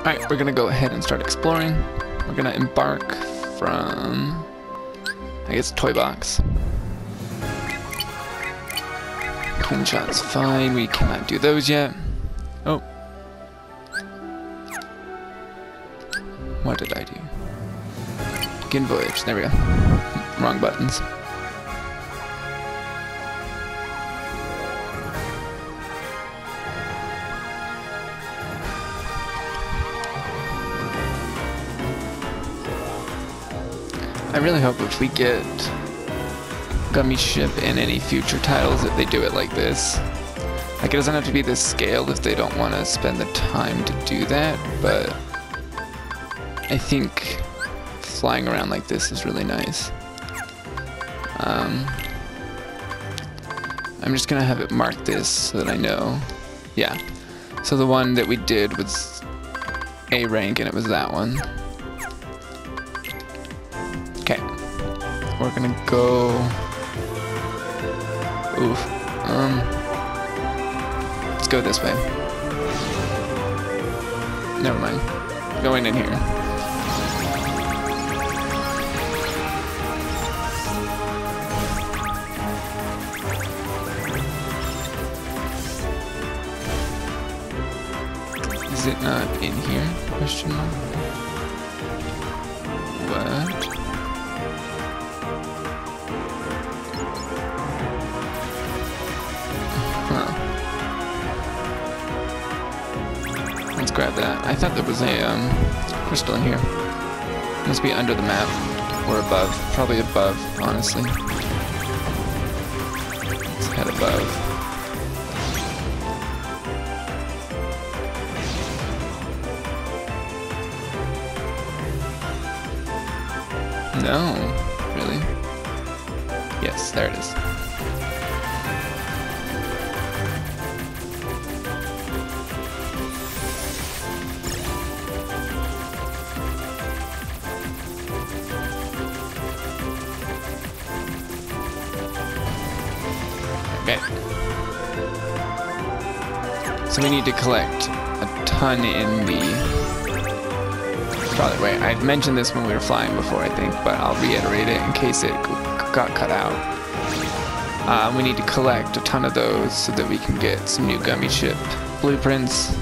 Alright, we're gonna go ahead and start exploring. We're gonna embark from, I guess, Toy Box. Twin shot's fine, we cannot do those yet. Oh. What did I do? Begin voyage, there we go. Wrong buttons. I really hope if we get Gummy Ship in any future titles that they do it like this. Like, it doesn't have to be this scale if they don't want to spend the time to do that, but I think flying around like this is really nice. I'm just gonna have it mark this so that I know. Yeah, so the one that we did was A rank and it was that one. Okay, we're gonna go. Oof. Let's go this way. Never mind. Going in here. Is it not in here? Question mark. What? Let's grab that. I thought there was a crystal in here. Must be under the map or above. Probably above, honestly. Let's head above. No, really? Yes, there it is. Okay. So we need to collect a ton in the Starlight Way. I mentioned this when we were flying before, I think, but I'll reiterate it in case it got cut out. We need to collect a ton of those so that we can get some new Gummy Ship blueprints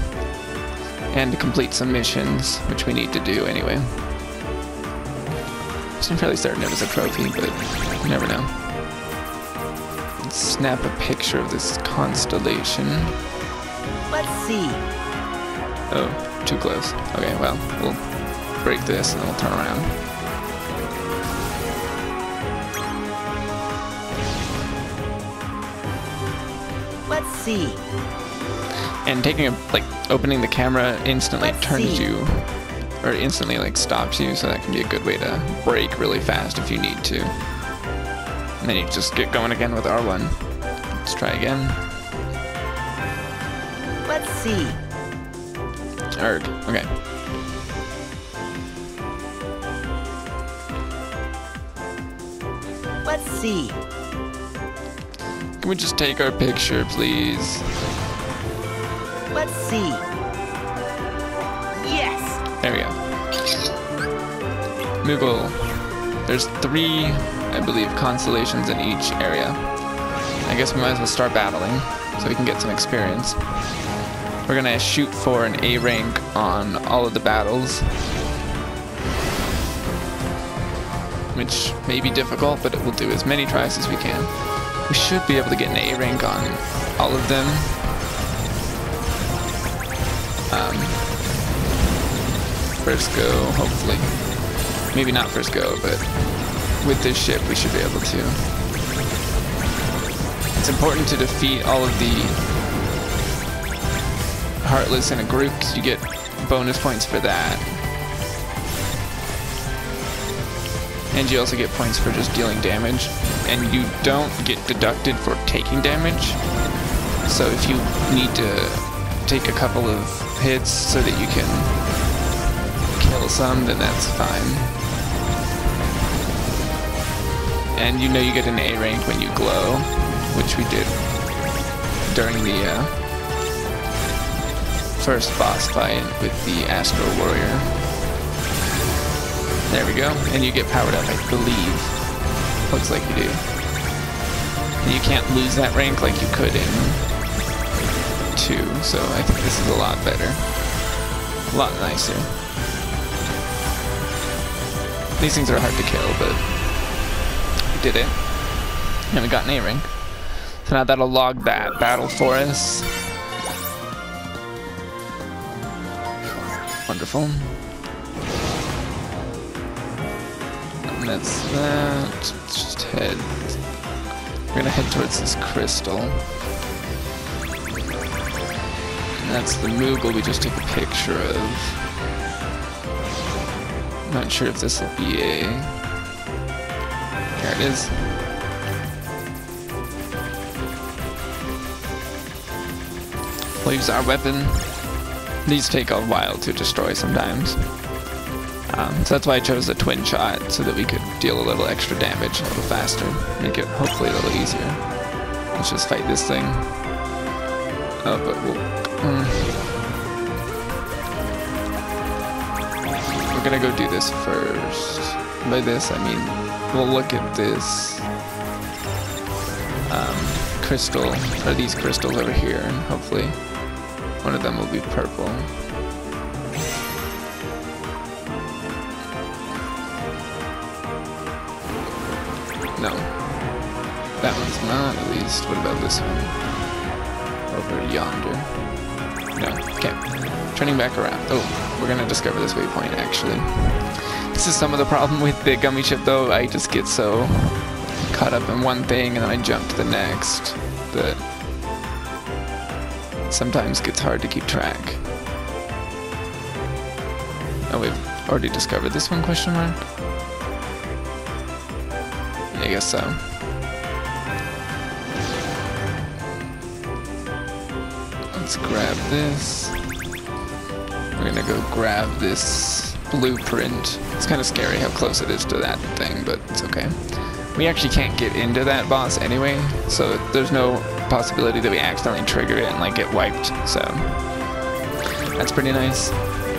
and to complete some missions, which we need to do anyway. I'm fairly certain it was a trophy, but you never know. Let's snap a picture of this constellation. Let's see. Oh, too close. Okay, well, we'll break this and then we'll turn around. Let's see. And taking a, opening the camera instantly turns you, or instantly stops you, so that can be a good way to brake really fast if you need to. And then you just get going again with R1. Let's try again. Let's see. Erg, okay. Let's see. Can we just take our picture, please? Let's see. Yes! There we go. Moogle. There's 3, I believe, constellations in each area. I guess we might as well start battling so we can get some experience. We're gonna shoot for an A rank on all of the battles, which may be difficult, but it will do as many tries as we can. We should be able to get an A rank on all of them. First go, hopefully. Maybe not first go, but with this ship we should be able to. It's important to defeat all of the Heartless in a group, because you get bonus points for that. And you also get points for just dealing damage. And you don't get deducted for taking damage. So if you need to take a couple of hits so that you can kill some, then that's fine. And you know you get an A rank when you glow, which we did during the first boss fight with the Astral Warrior. There we go, and you get powered up, I believe. Looks like you do. And you can't lose that rank like you could in 2, so I think this is a lot better. A lot nicer. These things are hard to kill, but we did it. And we got an A rank. So now that'll log that battle for us. Wonderful. And that's that. Let's just head. We're gonna head towards this crystal. And that's the Moogle we just took a picture of. I'm not sure if this will be a... There it is. We'll use our weapon. These take a while to destroy sometimes. So that's why I chose the twin shot, so that we could deal a little extra damage a little faster. Make it hopefully a little easier. Let's just fight this thing. Oh, but we'll... We're gonna go do this first. By this, I mean, we'll look at this crystal, or these crystals over here, and hopefully one of them will be purple. No. That one's not, at least. What about this one? Over yonder. No. Okay. Turning back around. Oh, we're gonna discover this waypoint, actually. This is some of the problem with the gummy ship, though. I just get so caught up in one thing, and then I jump to the next, that sometimes gets hard to keep track. Oh, we've already discovered this one, question mark? I guess so. Let's grab this. We're gonna go grab this blueprint. It's kind of scary how close it is to that thing, but it's okay. We actually can't get into that boss anyway, so there's no possibility that we accidentally trigger it and like get wiped, so that's pretty nice.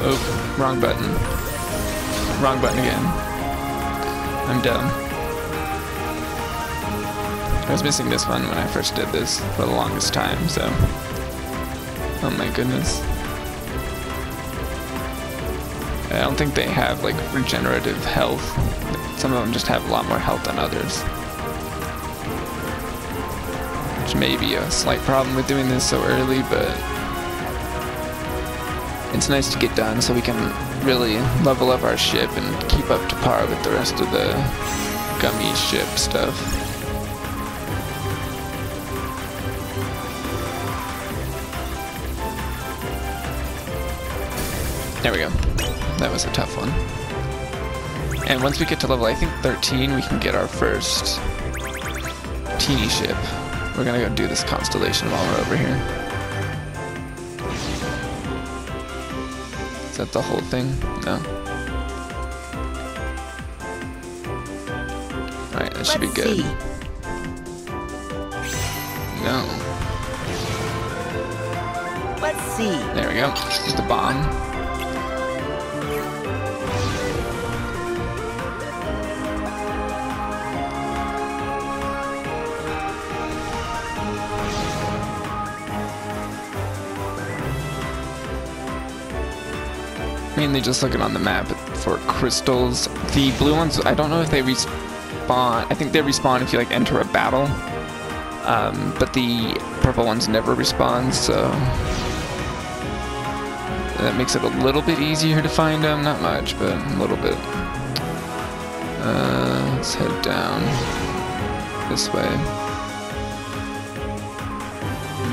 Oh, wrong button. Wrong button again. I'm dumb. I was missing this one when I first did this for the longest time, so... Oh my goodness. I don't think they have, like, regenerative health. Some of them just have a lot more health than others. Which may be a slight problem with doing this so early, but... It's nice to get done so we can really level up our ship and keep up to par with the rest of the gummy ship stuff. There we go. That was a tough one. And once we get to level, I think 13, we can get our first teeny ship. We're gonna go do this constellation while we're over here. Is that the whole thing? No. Alright, that should be good. No. Let's see. There we go. There's the bomb. Mainly just looking on the map for crystals. The blue ones, I don't know if they respawn. I think they respawn if you like enter a battle. But the purple ones never respawn, so that makes it a little bit easier to find them. Not much, but a little bit. Let's head down this way.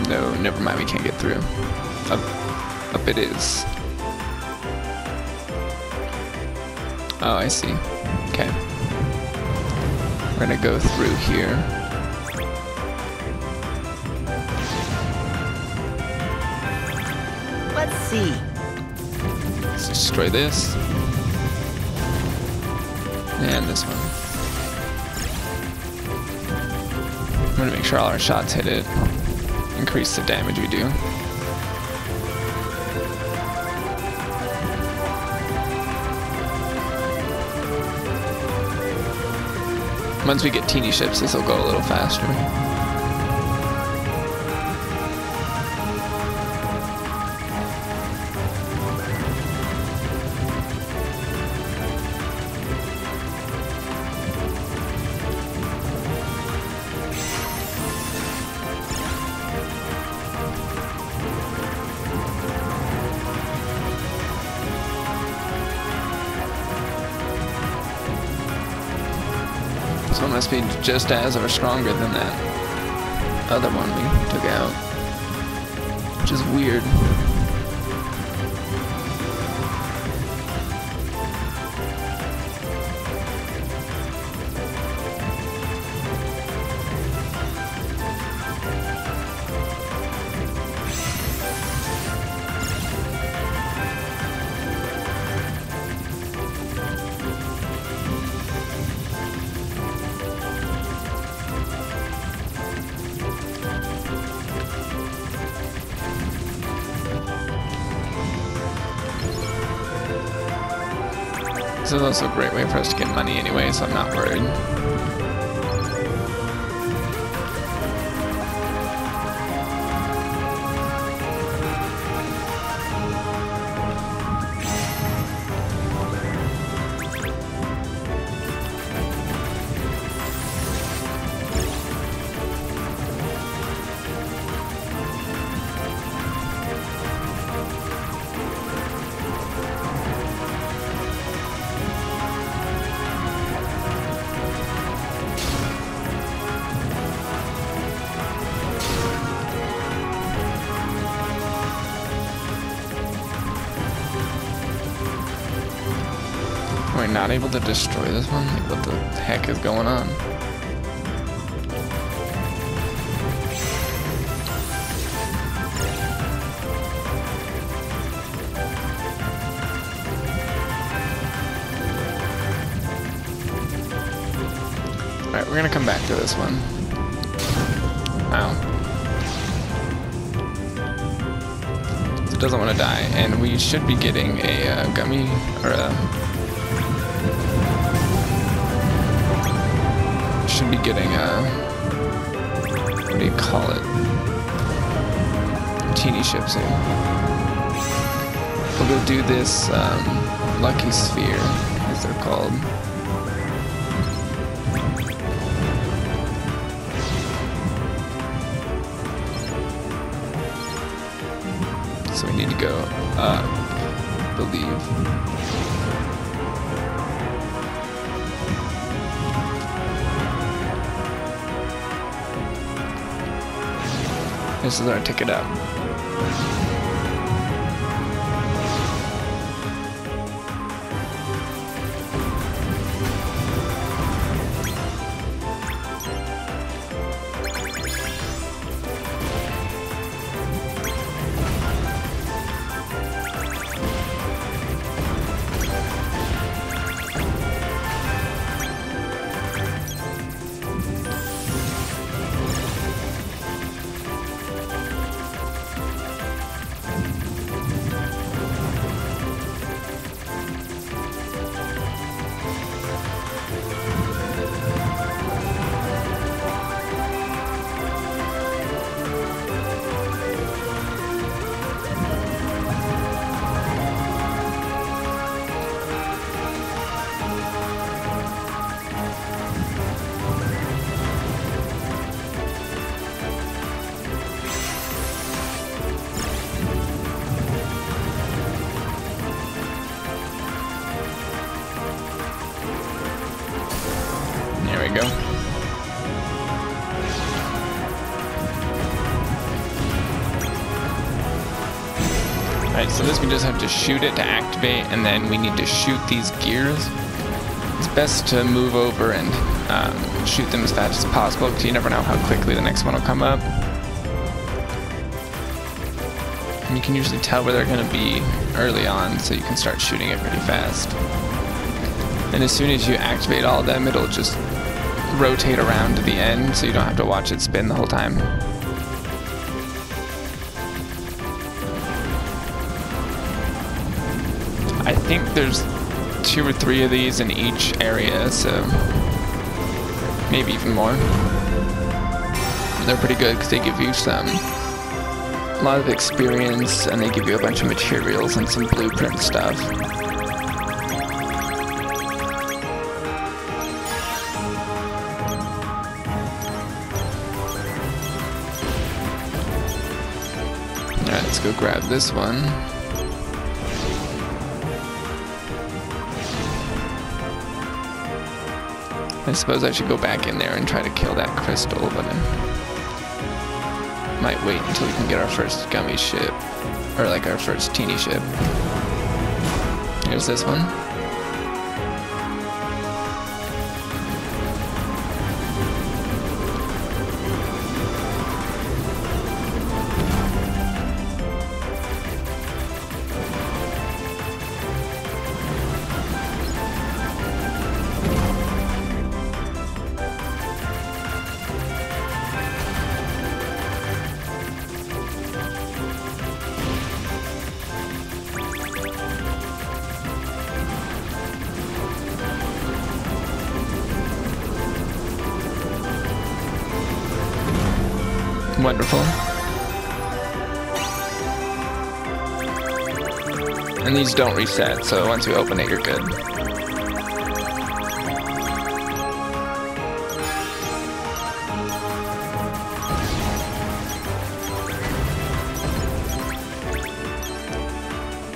No, never mind, we can't get through. Up it is. Oh, I see. Okay. We're gonna go through here. Let's see. Let's destroy this. And this one. I'm gonna make sure all our shots hit it. Increase the damage we do. Once we get teeny ships, this will go a little faster. This one must be just as or stronger than that other one we took out, which is weird. This is also a great way for us to get money anyway, so I'm not worried. We're not able to destroy this one? Like, what the heck is going on? Alright, we're gonna come back to this one. Ow. It doesn't want to die, and we should be getting a gummy, or a... should be getting a, what do you call it? Teeny ship soon. We'll go do this lucky sphere, as they're called. So we need to go up, I believe. This is our ticket up. There we go. Alright, so this we just have to shoot it to activate, and then we need to shoot these gears. It's best to move over and shoot them as fast as possible, because you never know how quickly the next one will come up. And you can usually tell where they're going to be early on, so you can start shooting it pretty fast. And as soon as you activate all of them, it'll just rotate around to the end, so you don't have to watch it spin the whole time. I think there's 2 or 3 of these in each area, so maybe even more. They're pretty good because they give you a lot of experience, and they give you a bunch of materials and some blueprint stuff. Alright, let's go grab this one. I suppose I should go back in there and try to kill that crystal, but I might wait until we can get our first gummy ship, or like our first teeny ship. Here's this one. Wonderful. And these don't reset, so once you open it, you're good.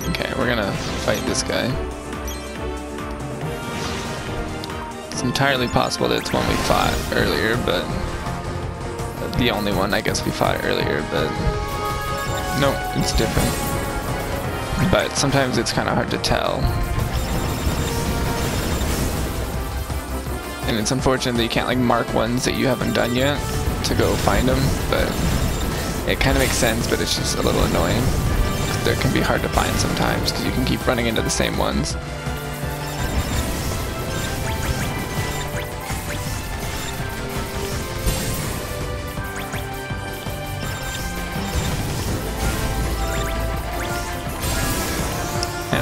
Okay, we're gonna fight this guy. It's entirely possible that it's one we fought earlier, but the only one I guess we fought earlier, but no, it's different. But sometimes it's kind of hard to tell. And it's unfortunate that you can't like mark ones that you haven't done yet to go find them, but it kind of makes sense, but it's just a little annoying. They can be hard to find sometimes because you can keep running into the same ones.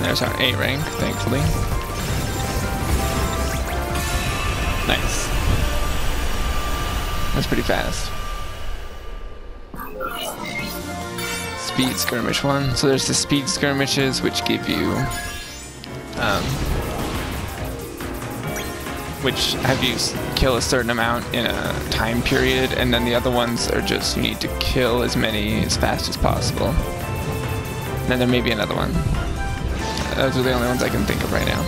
There's our A rank, thankfully. Nice. That's pretty fast. Speed skirmish 1. So there's the speed skirmishes, which give you, which have you kill a certain amount in a time period, and then the other ones are just you need to kill as many as fast as possible. And then there may be another one. Those are the only ones I can think of right now.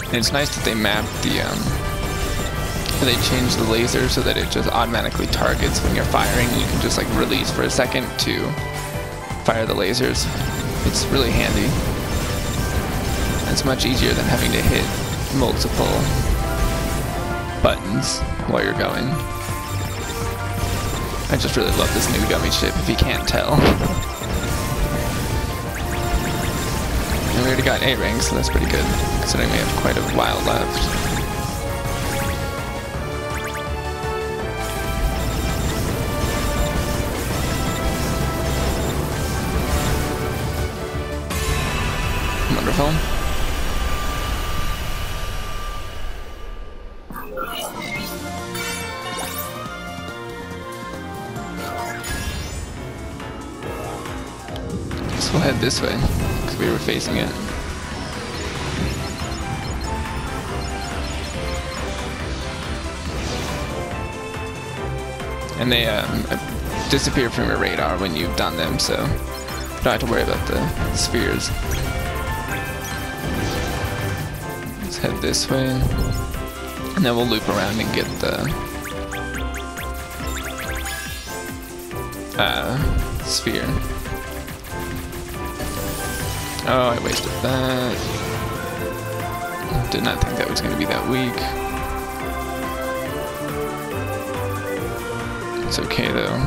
And it's nice that they mapped the they changed the laser so that it just automatically targets when you're firing. You can just like release for a second to fire the lasers. It's really handy. It's much easier than having to hit multiple buttons while you're going. I just really love this new gummy ship, if you can't tell. And we already got A rank, so that's pretty good, considering we have quite a while left. Wonderful. Guess we'll head this way, because we were facing it. And they disappear from your radar when you've done them, so you don't have to worry about the spheres. Let's head this way, and then we'll loop around and get the sphere. Oh, I wasted that. Did not think that was going to be that weak. It's okay though.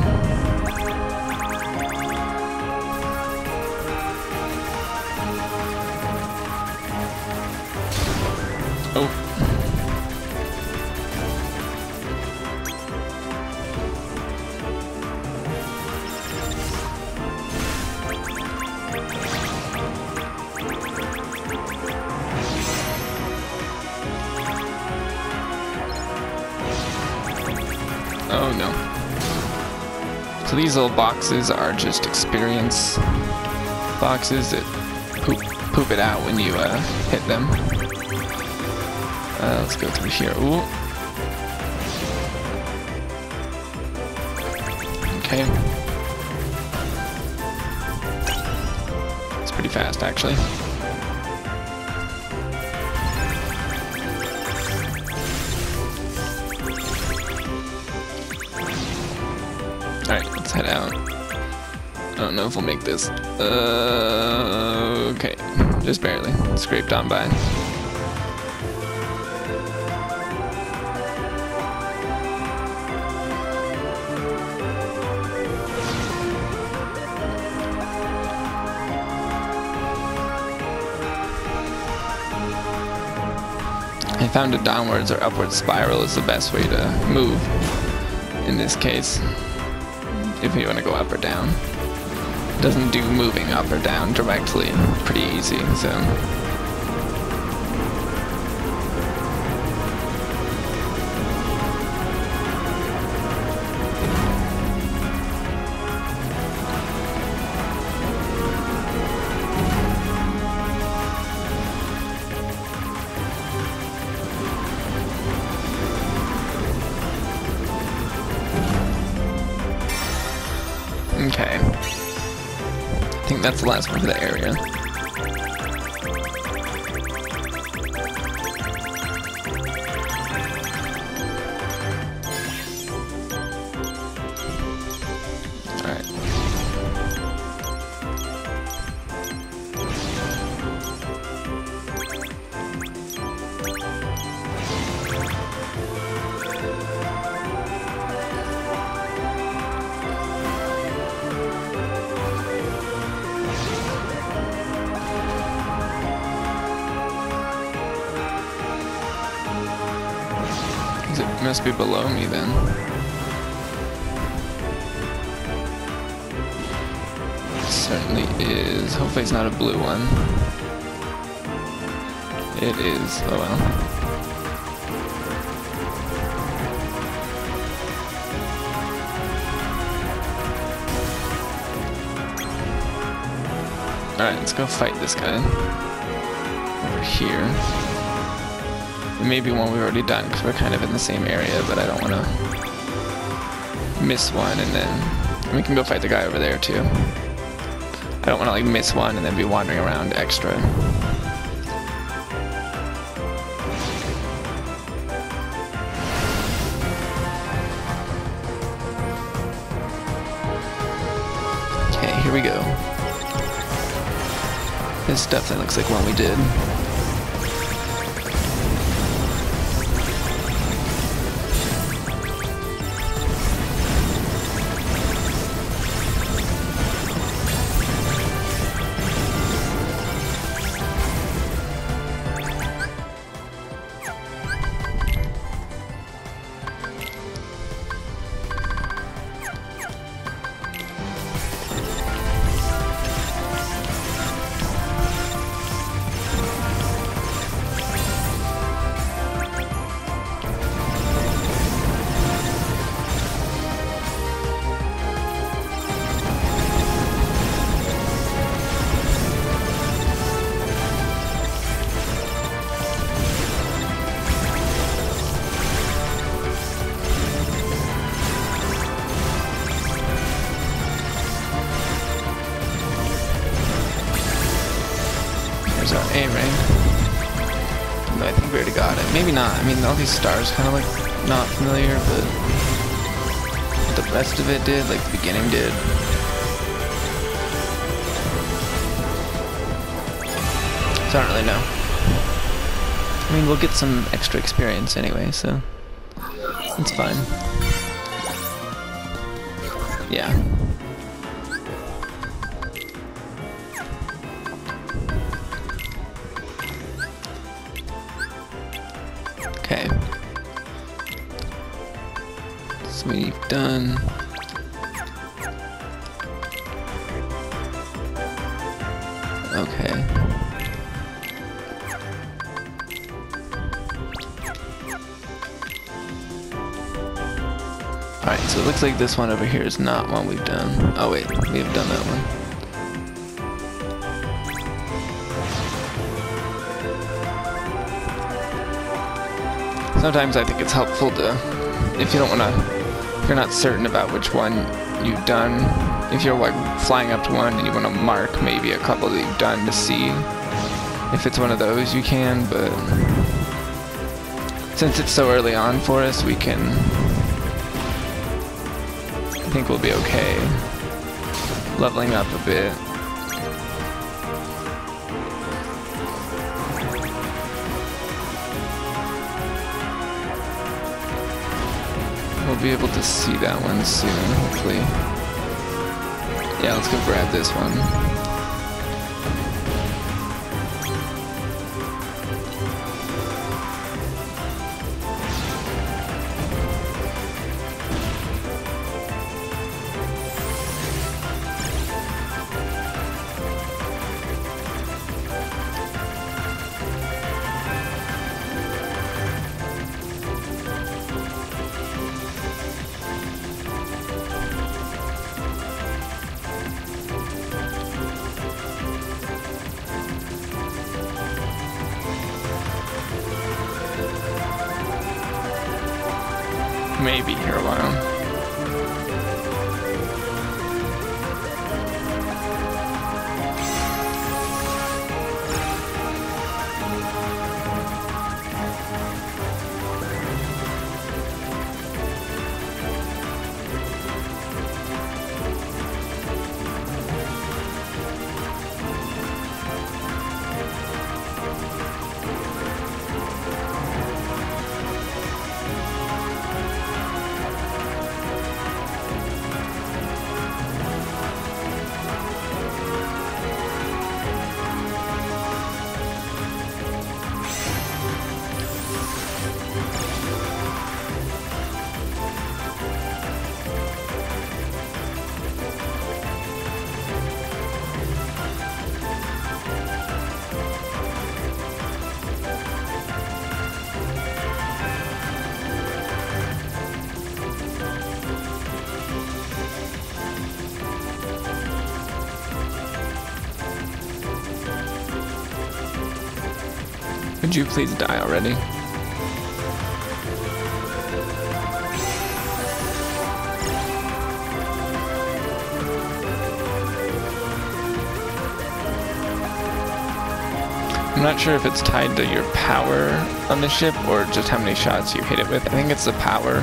go. So these little boxes are just experience boxes that poop it out when you hit them. Let's go through here. Ooh. Okay. It's pretty fast, actually. Alright, let's head out. I don't know if we'll make this. Okay. Just barely. Scraped on by. I found a downwards or upwards spiral is the best way to move in this case, if you want to go up or down. It doesn't do moving up or down directly, pretty easy, so. Okay. I think that's the last one for the area. Alright. It must be below me then. It certainly is. Hopefully it's not a blue one. It is. Oh well. Alright, let's go fight this guy. Over here. It may be one we've already done because we're kind of in the same area, but I don't want to miss one and then we can go fight the guy over there too. I don't want to like miss one and then be wandering around extra. Okay, here we go. This definitely looks like one we did. Our A ring. No, I think we already got it. Maybe not. I mean, all these stars kind of like not familiar, but the rest of it did, like the beginning did. So I don't really know. I mean, we'll get some extra experience anyway, so it's fine. Yeah. Okay. So we've done. Okay. Alright, so it looks like this one over here is not one we've done. Oh wait, we have done that one. Sometimes I think it's helpful to, if you don't want to, if you're not certain about which one you've done, if you're like flying up to one and you want to mark maybe a couple that you've done to see if it's one of those, you can, but since it's so early on for us, we can, I think we'll be okay leveling up a bit. We'll be able to see that one soon, hopefully. Yeah, let's go grab this one. Maybe here a while. Could you please die already? I'm not sure if it's tied to your power on the ship or just how many shots you hit it with. I think it's the power.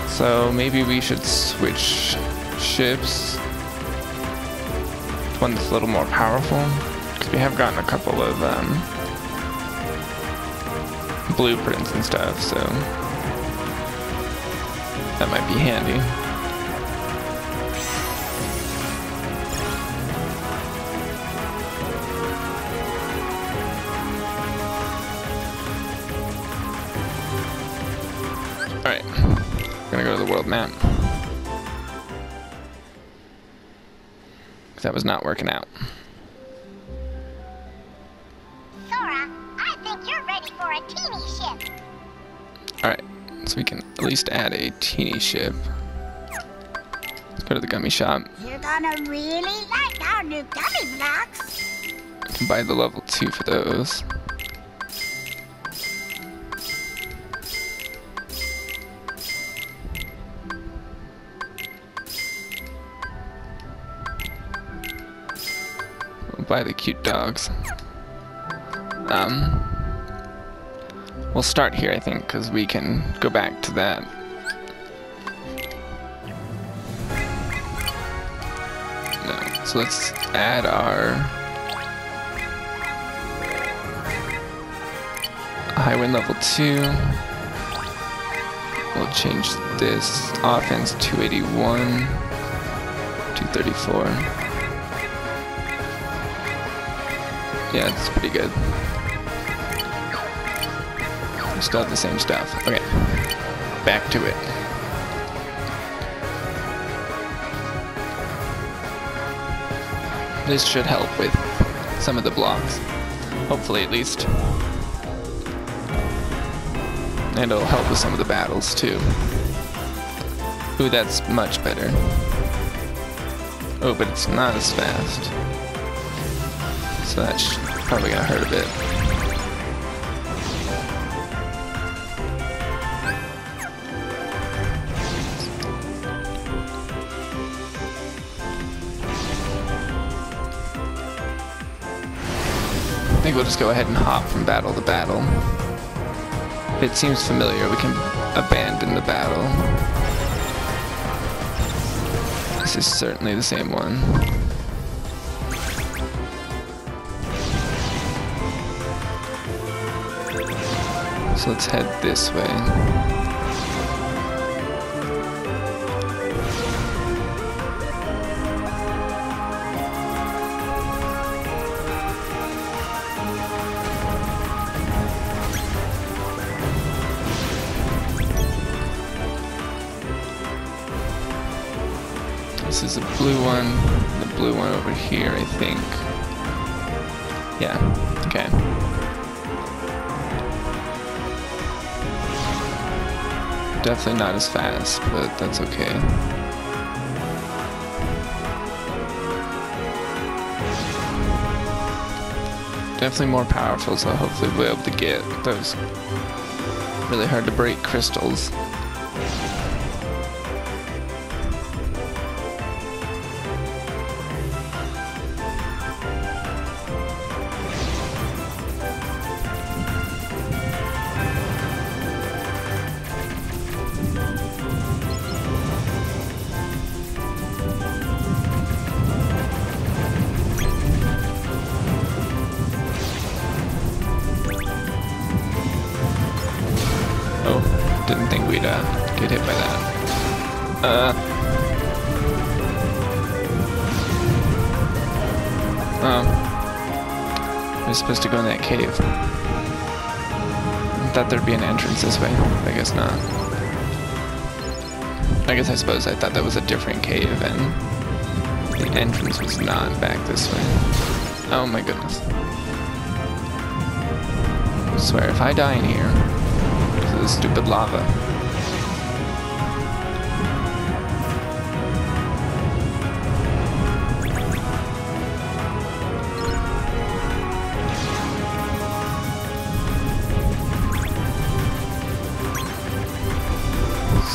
So maybe we should switch ships to one that's a little more powerful, because we have gotten a couple of blueprints and stuff, so that might be handy. Alright, gonna go to the world map. That was not working out. Alright, so we can at least add a teeny ship. Let's go to the gummy shop. You're gonna really like our new gummy blocks. I can buy the level 2 for those. We'll buy the cute dogs. We'll start here, I think, because we can go back to that. No, so let's add our highwind level 2. We'll change this offense 281, 234. Yeah, it's pretty good. Still have the same stuff. Okay, back to it. This should help with some of the blocks, hopefully at least. And it'll help with some of the battles too. Ooh, that's much better. Oh, but it's not as fast. So that's probably gonna hurt a bit. I think we'll just go ahead and hop from battle to battle. If it seems familiar, we can abandon the battle. This is certainly the same one. So let's head this way. This is a blue one, the blue one over here, I think. Yeah, okay. Definitely not as fast, but that's okay. Definitely more powerful, so hopefully we'll be able to get those really hard to break crystals. Didn't think we'd get hit by that. We're supposed to go in that cave. I thought there'd be an entrance this way. I guess not. I suppose I thought that was a different cave and the entrance was not back this way. Oh my goodness. I swear, if I die in here, this stupid lava.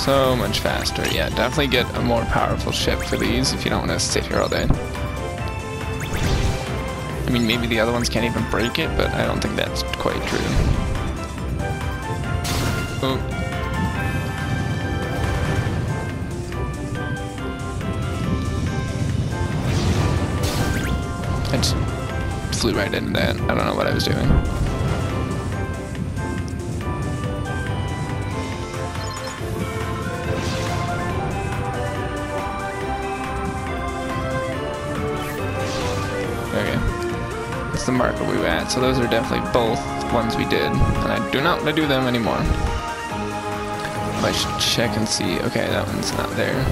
So much faster. Yeah, definitely get a more powerful ship for these if you don't want to sit here all day. I mean, maybe the other ones can't even break it, but I don't think that's quite true. Oh. I just flew right into that. I don't know what I was doing. Okay. That's the marker we were at. So those are definitely both ones we did. And I do not want to do them anymore. I should check and see. Okay, that one's not there.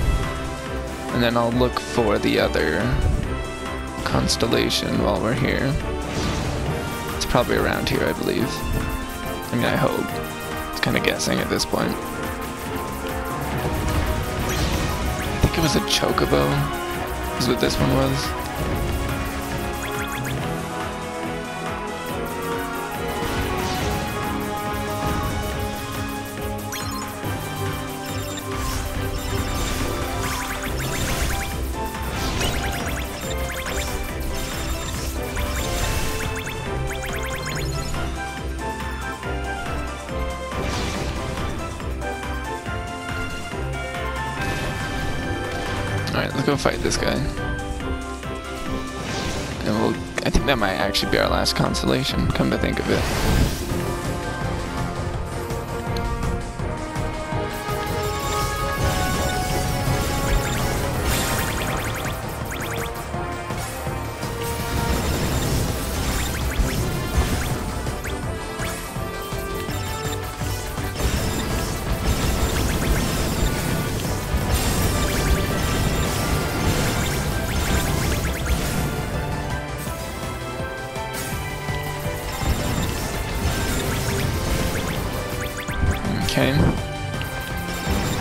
And then I'll look for the other constellation while we're here. It's probably around here, I believe. I mean, I hope. It's kind of guessing at this point. I think it was a chocobo, is what this one was. Alright, let's go fight this guy. And I think that might actually be our last constellation, come to think of it.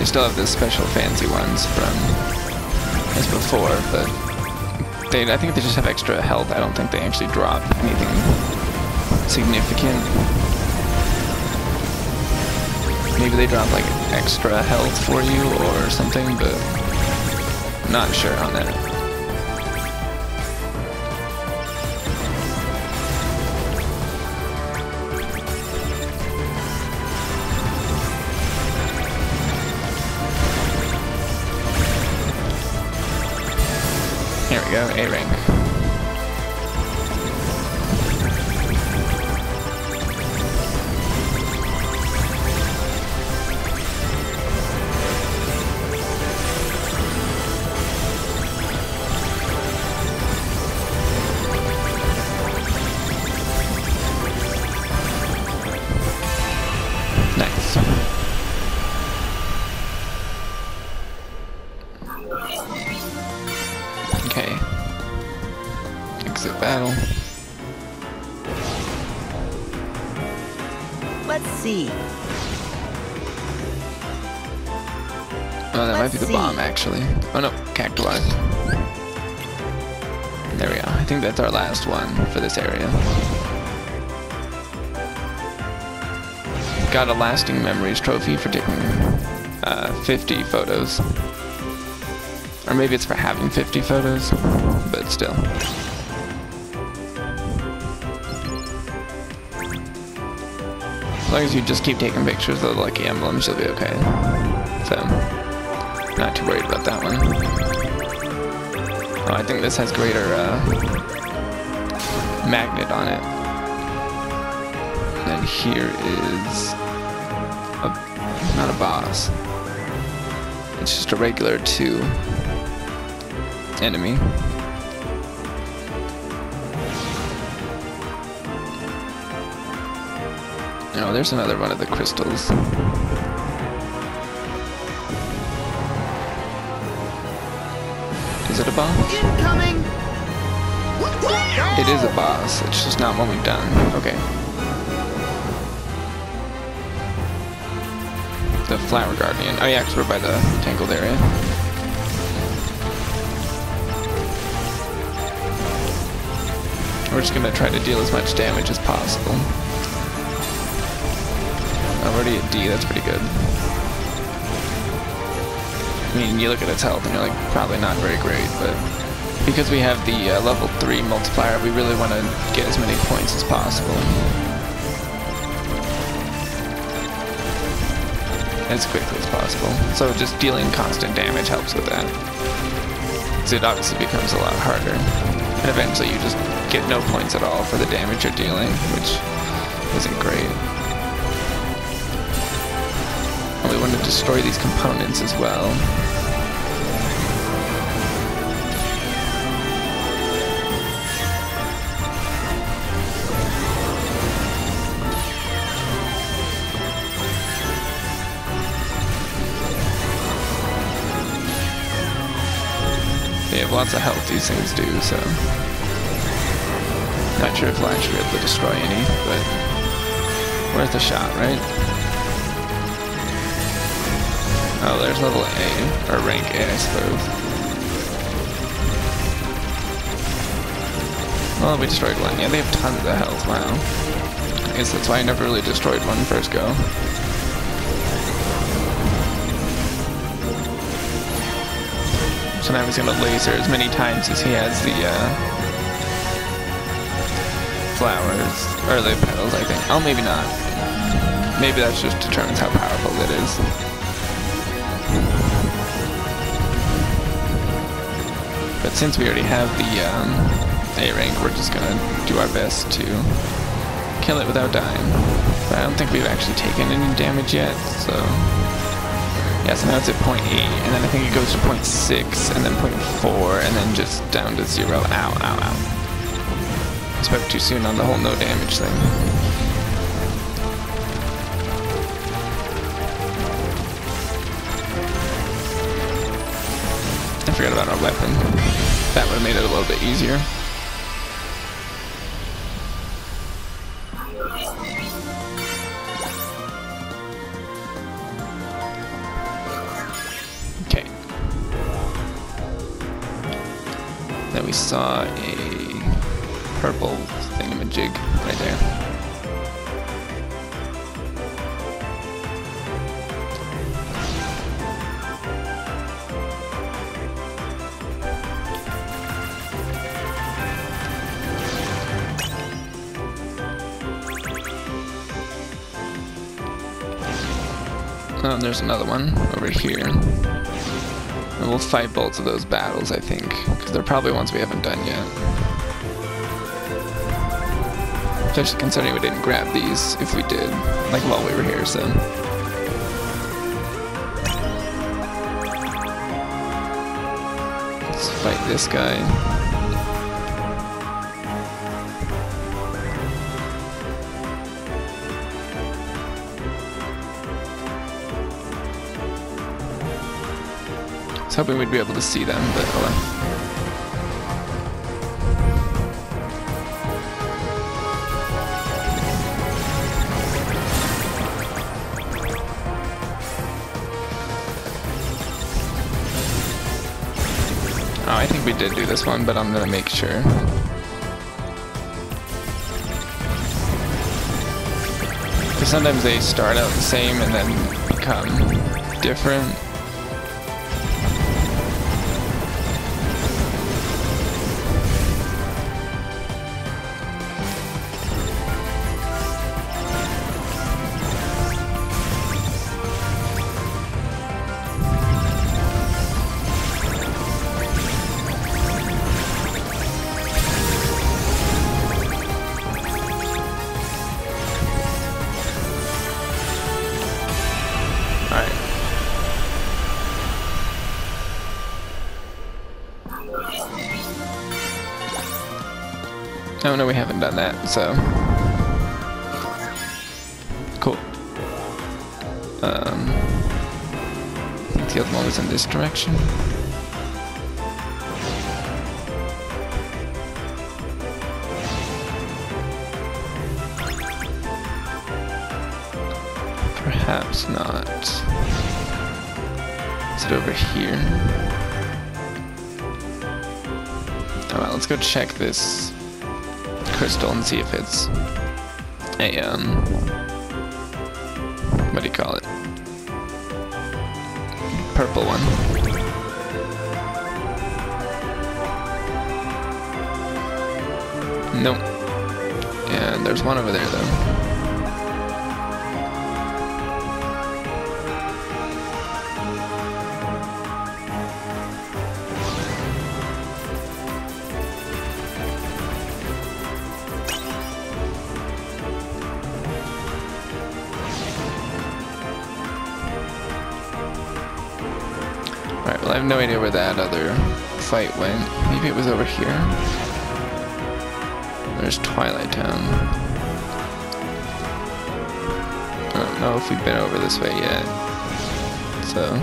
They still have the special fancy ones from as before, but I think they just have extra health. I don't think they actually drop anything significant. Maybe they drop like extra health for you or something, but I'm not sure on that. Here we go, A rank. Nice. Okay. Exit battle. Let's see. Oh, that might be the bomb, actually. Oh no, cacti. There we go. I think that's our last one for this area. Got a lasting memories trophy for taking 50 photos. Or maybe it's for having 50 photos, but still. As long as you just keep taking pictures of the lucky emblems, you'll be okay. So, not too worried about that one. Oh, I think this has greater magnet on it. And here is not a boss. It's just a regular 2 enemy. Oh, there's another one of the crystals. Is it a boss? Incoming! It is a boss. It's just not one we've done. Okay. The Flower Guardian. Oh yeah, because we're by the tangled area. We're just gonna try to deal as much damage as possible. Already at D, that's pretty good. I mean, you look at its health and you're like, probably not very great, but because we have the level 3 multiplier, we really want to get as many points as possible. As quickly as possible. So just dealing constant damage helps with that. So it obviously becomes a lot harder. And eventually you just get no points at all for the damage you're dealing, which isn't great. And we want to destroy these components as well. They have lots of health, these things do, so not sure if we'll actually be able to destroy any, but worth a shot, right? Oh, there's level A, or rank A, I suppose. Well, we destroyed one. Yeah, they have tons of health, wow. I guess that's why I never really destroyed one first go. So now he's gonna laser as many times as he has the flowers, or the petals, I think. Oh, maybe not. Maybe that just determines how powerful it is. But since we already have the A rank, we're just gonna do our best to kill it without dying. But I don't think we've actually taken any damage yet, so... Yeah, so now it's at 0.8, and then I think it goes to 0.6, and then 0.4, and then just down to 0. Ow, ow, ow. I spoke too soon on the whole no damage thing. I forgot about our weapon. That would have made it a little bit easier. Then we saw a purple thingamajig right there. Oh, and there's another one over here. And we'll fight both of those battles, I think, because they're probably ones we haven't done yet. Especially considering we didn't grab these if we did, like while we were here, so. Let's fight this guy. I was hoping we'd be able to see them, but oh well. Oh, I think we did do this one, but I'm gonna make sure. Because sometimes they start out the same and then become different. Oh no, we haven't done that, so cool. I think the other one was in this direction. Perhaps not. Is it over here? Alright, let's go check this crystal and see if it's a what do you call it? Purple one. Nope. And there's one over there though. Alright, well I have no idea where that other fight went. Maybe it was over here? There's Twilight Town. I don't know if we've been over this way yet. So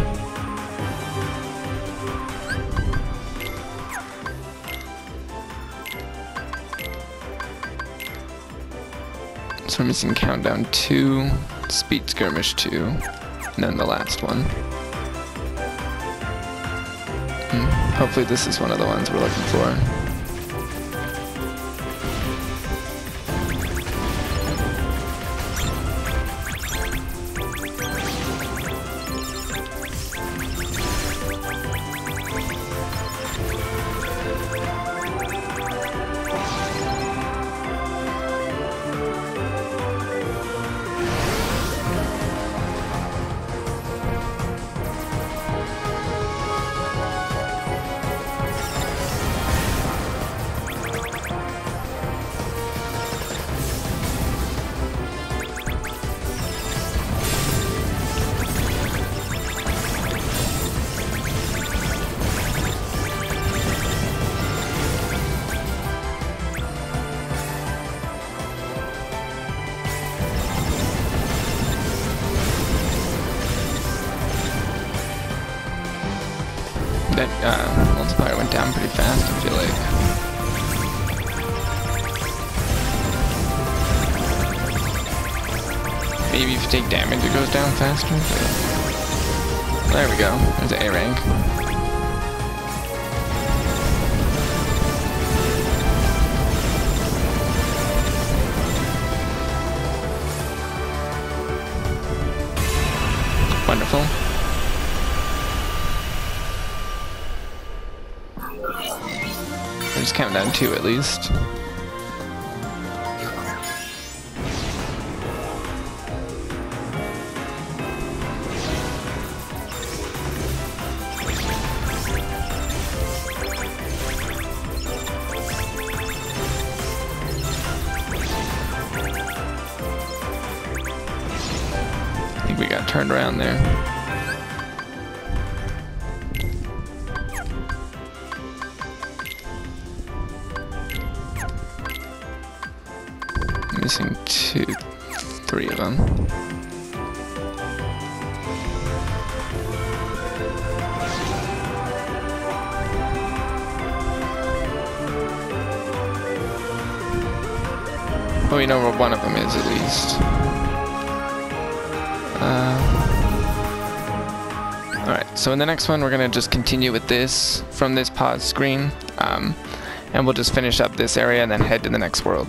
we're missing Countdown 2, Speed Skirmish 2, and then the last one. Hopefully this is one of the ones we're looking for. That multiplier went down pretty fast, I feel like. Maybe if you take damage it goes down faster. There we go. There's an A rank. Just count down 2 at least. I think we got turned around there. Missing 3 of them. Well, we know where one of them is at least. Alright, so in the next one we're going to just continue with this from this pause screen. And we'll just finish up this area and then head to the next world.